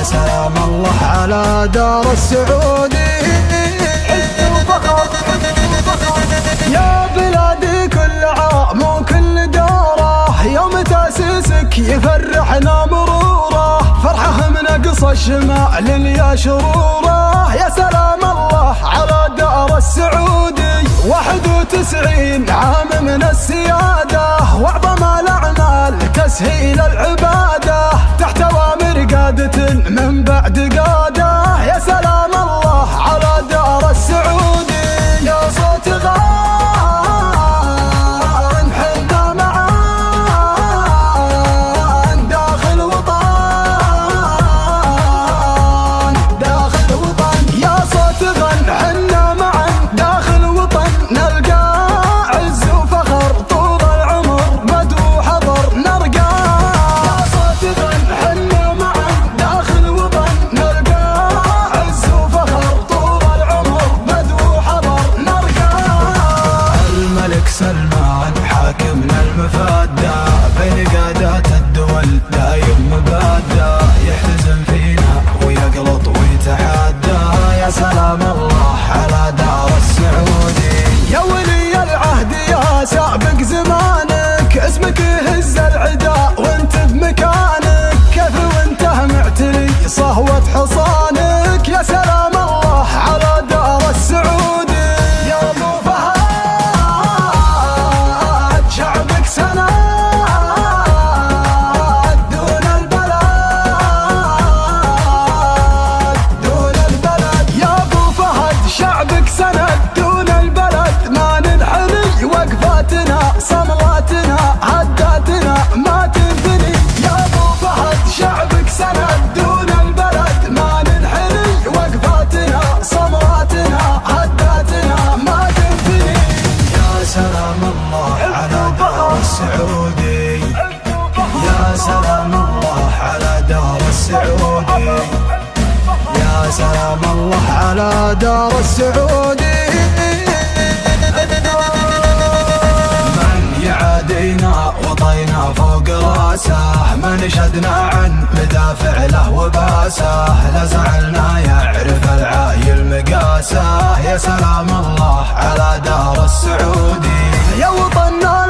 سلام الله على دار السعودي. يا بلادي كل عام وكل دوره، يوم تأسيسك يفرحنا مروره، فرحه منقص الشمال يا شروره. يا سلام الله على دار السعودي، 91 عام من السيادة، وأعظم الأعمال تسهيل العبادة، تحت أوامر قادة من بعد قادة. يا سلام الله على دار السعودي. يا صوت غان حنا معان داخل وطن، داخل وطن. يا صوت غان حنا معان داخل وطن، نلقى عز وفخر طول العمر مد وحضر نرقى. يا صوت غان حنا معان داخل وطن، نلقى عز وفخر طول العمر مد وحضر نرقى. الملك سلمان حاكمنا المفادى، بين قادات الدول دايم مبادى، يحتزم فينا ويقلط ويتحدى. يا سلام الله على دار السعودي. يا ولي العهد يا سابق زمانك، اسمك يهز العدا وانت بمكانك، كيف وانت معتلي صهوة حصانك. يا سلام الله على دار السعودي. يا ابو فهد شعبك سند دون البلد، دون البلد. يا ابو فهد شعبك سند دون البلد، ما ننحني وقفاتنا صملاتنا هداتنا ما تنثني. يا ابو فهد شعبك سند دون البلد، ما ننحني وقفاتنا صملاتنا هداتنا ما تنثني. يا سلام الله على دار السعودي. يا سلام الله على دار السعودي. يا سلام الله على دار السعودي. من يعادينا وطينا فوق راسه، من شدنا عن مدافع له وباسه، لا زعلنا يعرف العايل مقاسه. يا سلام الله على دار السعودي. يا وطننا